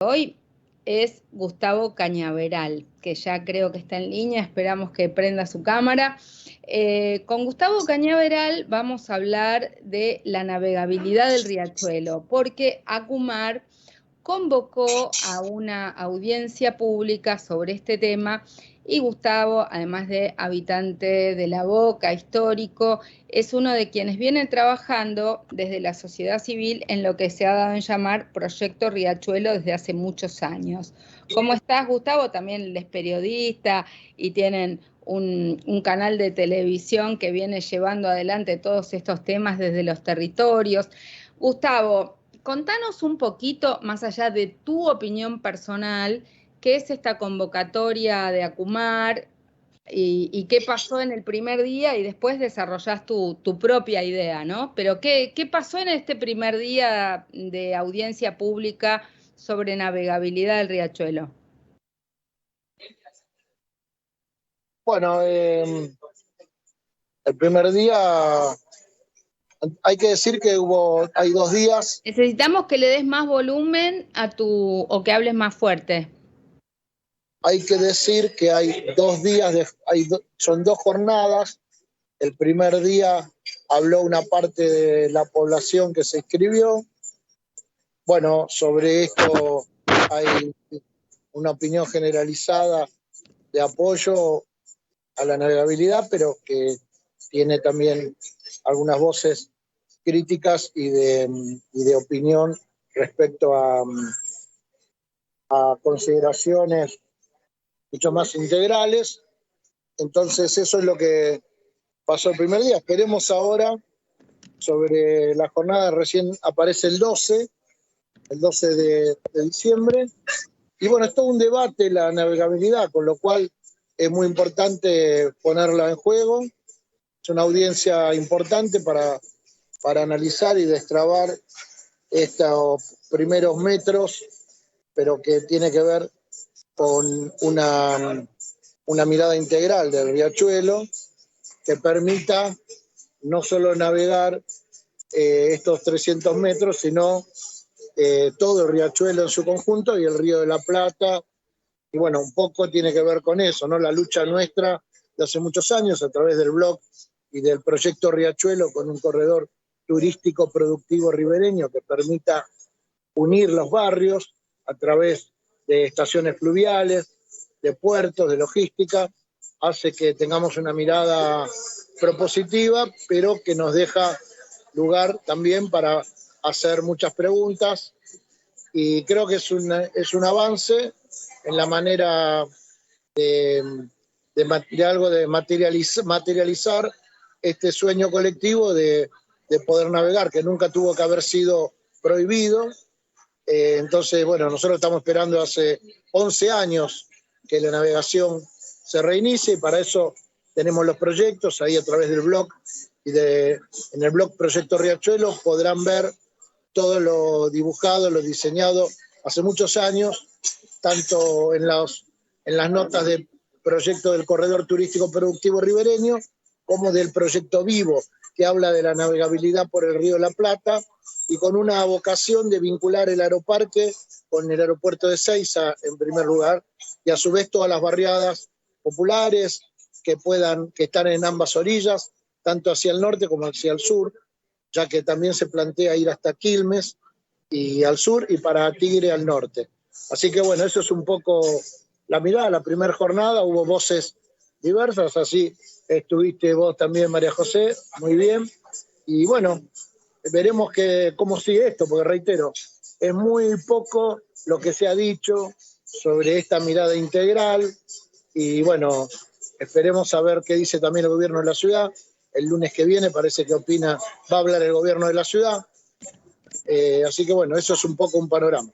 Hoy es Gustavo Cañaveral, que ya creo que está en línea, esperamos que prenda su cámara. Con Gustavo Cañaveral vamos a hablar de la navegabilidad del riachuelo, porque Acumar convocó a una audiencia pública sobre este tema y Gustavo, además de habitante de La Boca, histórico, es uno de quienes vienen trabajando desde la sociedad civil en lo que se ha dado en llamar Proyecto Riachuelo desde hace muchos años. ¿Cómo estás, Gustavo? También él es periodista y tienen un canal de televisión que viene llevando adelante todos estos temas desde los territorios. Gustavo, contanos un poquito, más allá de tu opinión personal, qué es esta convocatoria de Acumar y qué pasó en el primer día y después desarrollás tu propia idea, ¿no? Pero ¿qué pasó en este primer día de audiencia pública sobre navegabilidad del riachuelo? Bueno, el primer día, hay que decir que hay 2 días. Necesitamos que le des más volumen a o que hables más fuerte. Hay que decir que hay 2 días, son 2 jornadas. El primer día habló una parte de la población que se inscribió. Bueno, sobre esto hay una opinión generalizada de apoyo a la navegabilidad, pero que tiene también algunas voces críticas y de opinión respecto a consideraciones mucho más integrales. Entonces eso es lo que pasó el primer día. Esperemos ahora sobre la jornada, recién aparece el 12 de diciembre. Y bueno, es todo un debate la navegabilidad, con lo cual es muy importante ponerla en juego. Es una audiencia importante para analizar y destrabar estos primeros metros, pero que tiene que ver con una mirada integral del riachuelo que permita no solo navegar estos 300 metros, sino todo el riachuelo en su conjunto y el Río de la Plata. Y bueno, un poco tiene que ver con eso, ¿no? La lucha nuestra de hace muchos años a través del blog y del proyecto Riachuelo con un corredor turístico productivo ribereño que permita unir los barrios a través de estaciones fluviales, de puertos, de logística, hace que tengamos una mirada propositiva, pero que nos deja lugar también para hacer muchas preguntas, y creo que es un avance en la manera de algo de materializar este sueño colectivo de poder navegar, que nunca tuvo que haber sido prohibido. Entonces, bueno, nosotros estamos esperando hace 11 años que la navegación se reinicie, y para eso tenemos los proyectos ahí a través del blog, en el blog Proyecto Riachuelo podrán ver todo lo dibujado, lo diseñado hace muchos años, tanto en las notas del proyecto del Corredor Turístico Productivo Ribereño, como del proyecto Vivo, que habla de la navegabilidad por el Río de la Plata, y con una vocación de vincular el aeroparque con el aeropuerto de Seiza, en primer lugar, y a su vez todas las barriadas populares que están en ambas orillas, tanto hacia el norte como hacia el sur, ya que también se plantea ir hasta Quilmes y al sur, y para Tigre al norte. Así que bueno, eso es un poco la mirada. La primera jornada hubo voces diversas, así estuviste vos también, María José, muy bien. Y bueno, veremos cómo sigue esto, porque reitero, es muy poco lo que se ha dicho sobre esta mirada integral, y bueno, esperemos a ver qué dice también el gobierno de la ciudad. El lunes que viene parece que va a hablar el gobierno de la ciudad. Así que bueno, eso es un poco un panorama.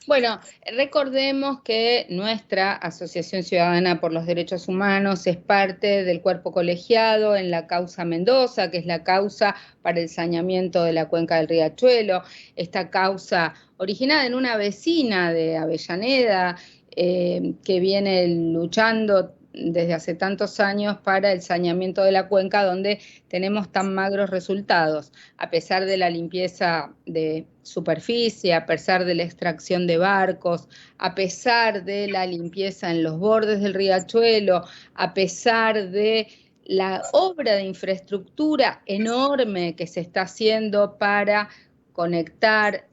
Bueno, recordemos que nuestra Asociación Ciudadana por los Derechos Humanos es parte del cuerpo colegiado en la causa Mendoza, que es la causa para el saneamiento de la cuenca del Riachuelo. Esta causa originada en una vecina de Avellaneda, que viene luchando desde hace tantos años para el saneamiento de la cuenca, donde tenemos tan magros resultados, a pesar de la limpieza de superficie, a pesar de la extracción de barcos, a pesar de la limpieza en los bordes del riachuelo, a pesar de la obra de infraestructura enorme que se está haciendo para conectar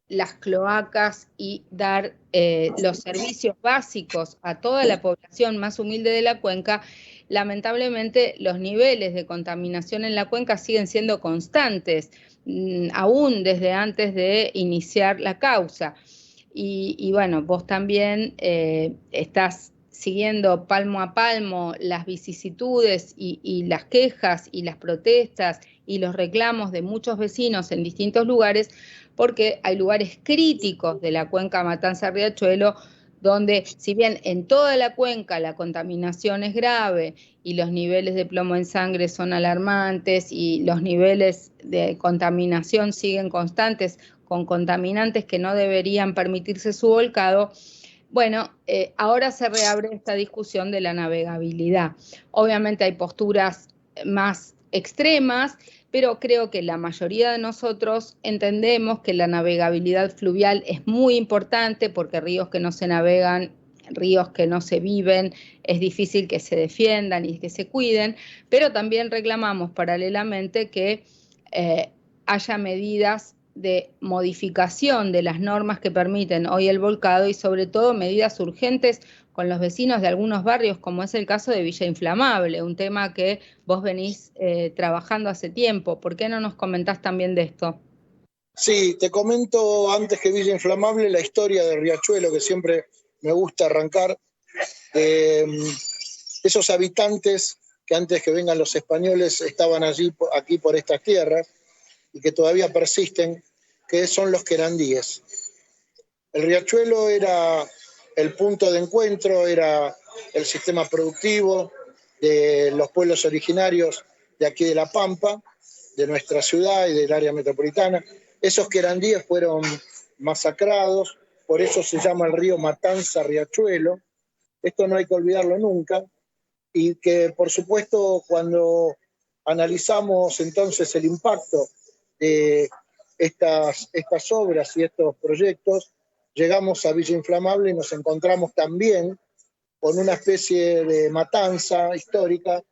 las cloacas y dar los servicios básicos a toda la población más humilde de la cuenca. Lamentablemente los niveles de contaminación en la cuenca siguen siendo constantes, aún desde antes de iniciar la causa. Y bueno, vos también estás siguiendo palmo a palmo las vicisitudes y las quejas y las protestas y los reclamos de muchos vecinos en distintos lugares, porque hay lugares críticos de la cuenca Matanza-Riachuelo donde, si bien en toda la cuenca la contaminación es grave y los niveles de plomo en sangre son alarmantes y los niveles de contaminación siguen constantes con contaminantes que no deberían permitirse su volcado, bueno, ahora se reabre esta discusión de la navegabilidad. Obviamente hay posturas más extremas, pero creo que la mayoría de nosotros entendemos que la navegabilidad fluvial es muy importante porque ríos que no se navegan, ríos que no se viven, es difícil que se defiendan y que se cuiden, pero también reclamamos paralelamente que haya medidas de modificación de las normas que permiten hoy el volcado y sobre todo medidas urgentes con los vecinos de algunos barrios, como es el caso de Villa Inflamable, un tema que vos venís trabajando hace tiempo. ¿Por qué no nos comentás también de esto? Sí, te comento antes que Villa Inflamable la historia de Riachuelo, que siempre me gusta arrancar. Eh, Esos habitantes que antes que vengan los españoles estaban allí, aquí por estas tierras, y que todavía persisten, que son los querandíes. El riachuelo era el punto de encuentro, era el sistema productivo de los pueblos originarios de aquí de La Pampa, de nuestra ciudad y del área metropolitana. Esos querandíes fueron masacrados, por eso se llama el río Matanza-Riachuelo. Esto no hay que olvidarlo nunca, y que por supuesto cuando analizamos entonces el impacto de estas obras y estos proyectos, llegamos a Villa Inflamable y nos encontramos también con una especie de matanza histórica,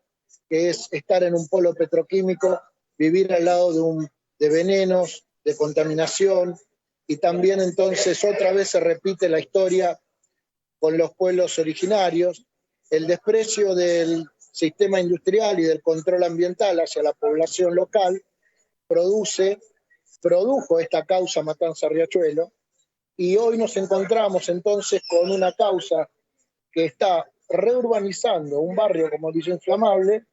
que es estar en un polo petroquímico, vivir al lado de venenos, de contaminación, y también entonces otra vez se repite la historia con los pueblos originarios, el desprecio del sistema industrial y del control ambiental hacia la población local produjo esta causa Matanza-Riachuelo, y hoy nos encontramos entonces con una causa que está reurbanizando un barrio como Villa Inflamable,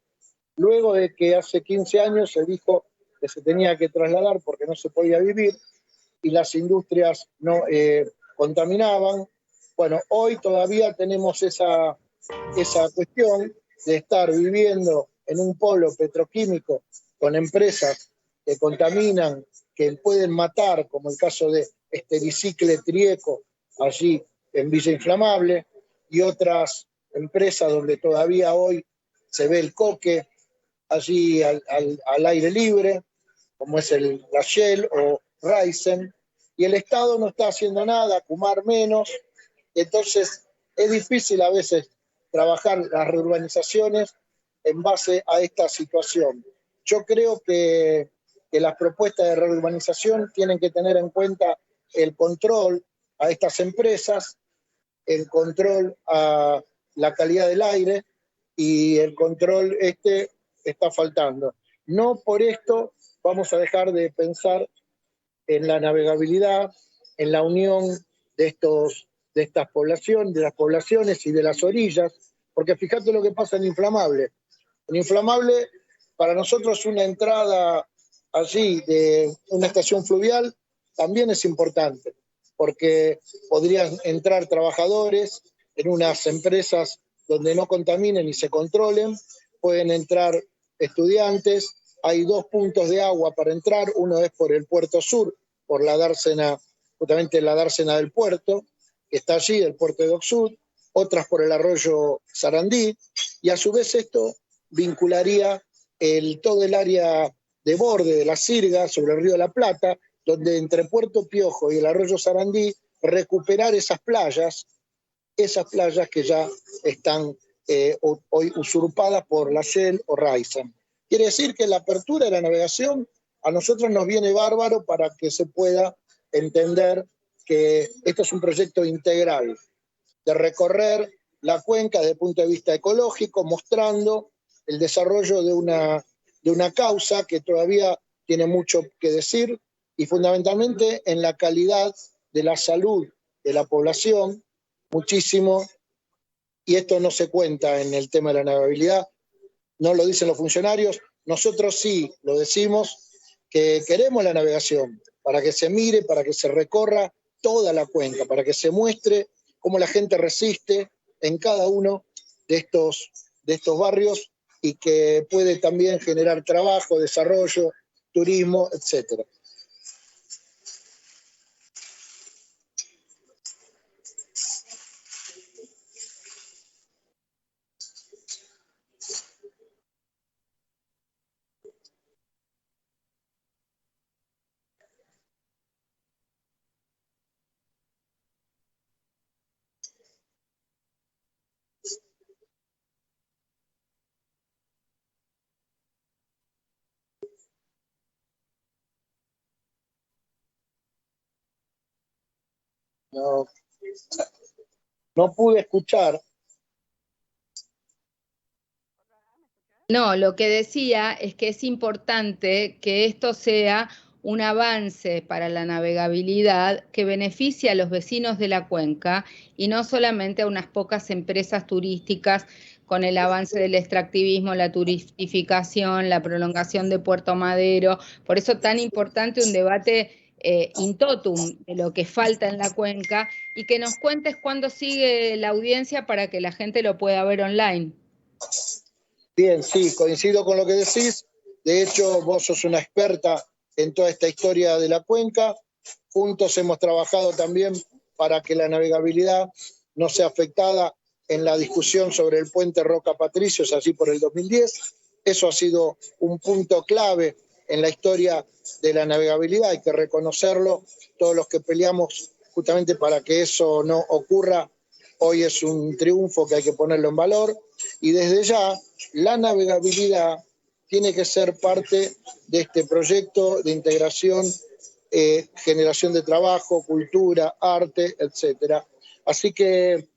luego de que hace 15 años se dijo que se tenía que trasladar porque no se podía vivir y las industrias no contaminaban. Bueno, hoy todavía tenemos esa cuestión de estar viviendo en un polo petroquímico con empresas que contaminan, que pueden matar, como el caso de Estericicle Trieco, allí en Villa Inflamable, y otras empresas donde todavía hoy se ve el coque allí al aire libre, como es la Shell o Ryzen, y el Estado no está haciendo nada, Kumar menos. Entonces es difícil a veces trabajar las reurbanizaciones en base a esta situación. Yo creo que las propuestas de reurbanización tienen que tener en cuenta el control a estas empresas, el control a la calidad del aire, y el control está faltando. No por esto vamos a dejar de pensar en la navegabilidad, en la unión de estas poblaciones, de las poblaciones y de las orillas, porque fíjate lo que pasa en Inflamable. En Inflamable, para nosotros una entrada allí de una estación fluvial también es importante, porque podrían entrar trabajadores en unas empresas donde no contaminen y se controlen, pueden entrar estudiantes, hay 2 puntos de agua para entrar, uno es por el puerto sur, por la dársena, justamente la dársena del puerto, que está allí, el puerto de Dock Sud, otras por el arroyo Sarandí, y a su vez esto vincularía todo el área de borde de la Sirga sobre el río de la Plata, donde entre Puerto Piojo y el arroyo Sarandí recuperar esas playas que ya están hoy usurpadas por la Shell o Raízen. Quiere decir que la apertura de la navegación a nosotros nos viene bárbaro para que se pueda entender que esto es un proyecto integral de recorrer la cuenca desde el punto de vista ecológico, mostrando el desarrollo de una causa que todavía tiene mucho que decir y fundamentalmente en la calidad de la salud de la población, muchísimo, y esto no se cuenta en el tema de la navegabilidad, no lo dicen los funcionarios, nosotros sí lo decimos, que queremos la navegación para que se mire, para que se recorra toda la cuenca, para que se muestre cómo la gente resiste en cada uno de estos barrios y que puede también generar trabajo, desarrollo, turismo, etcétera. No pude escuchar. No, lo que decía es que es importante que esto sea un avance para la navegabilidad que beneficie a los vecinos de la cuenca y no solamente a unas pocas empresas turísticas con el avance del extractivismo, la turistificación, la prolongación de Puerto Madero. Por eso tan importante un debate in totum de lo que falta en la cuenca y que nos cuentes cuándo sigue la audiencia para que la gente lo pueda ver online. Bien, sí, coincido con lo que decís. De hecho, vos sos una experta en toda esta historia de la cuenca. Juntos hemos trabajado también para que la navegabilidad no sea afectada en la discusión sobre el puente Roca Patricios, allí por el 2010. Eso ha sido un punto clave en la historia de la navegabilidad. Hay que reconocerlo. Todos los que peleamos justamente para que eso no ocurra, hoy es un triunfo que hay que ponerlo en valor. Y desde ya, la navegabilidad tiene que ser parte de este proyecto de integración, generación de trabajo, cultura, arte, etcétera. Así que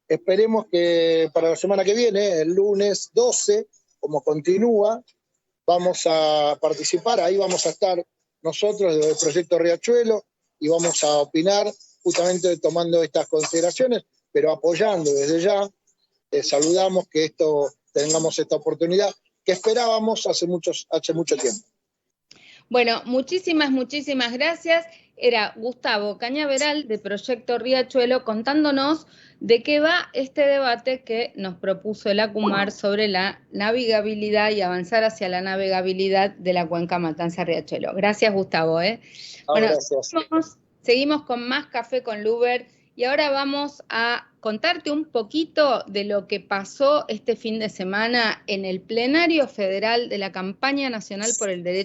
esperemos que para la semana que viene, el lunes 12, como continúa, vamos a participar, ahí vamos a estar nosotros del proyecto Riachuelo y vamos a opinar justamente tomando estas consideraciones, pero apoyando desde ya. Saludamos que tengamos esta oportunidad que esperábamos hace mucho tiempo. Bueno, muchísimas gracias. Era Gustavo Cañaveral de Proyecto Riachuelo contándonos de qué va este debate que nos propuso el ACUMAR sobre la navegabilidad y avanzar hacia la navegabilidad de la cuenca Matanza-Riachuelo. Gracias, Gustavo. Bueno, gracias. Seguimos con más Café con Luber y ahora vamos a contarte un poquito de lo que pasó este fin de semana en el plenario federal de la Campaña Nacional por el Derecho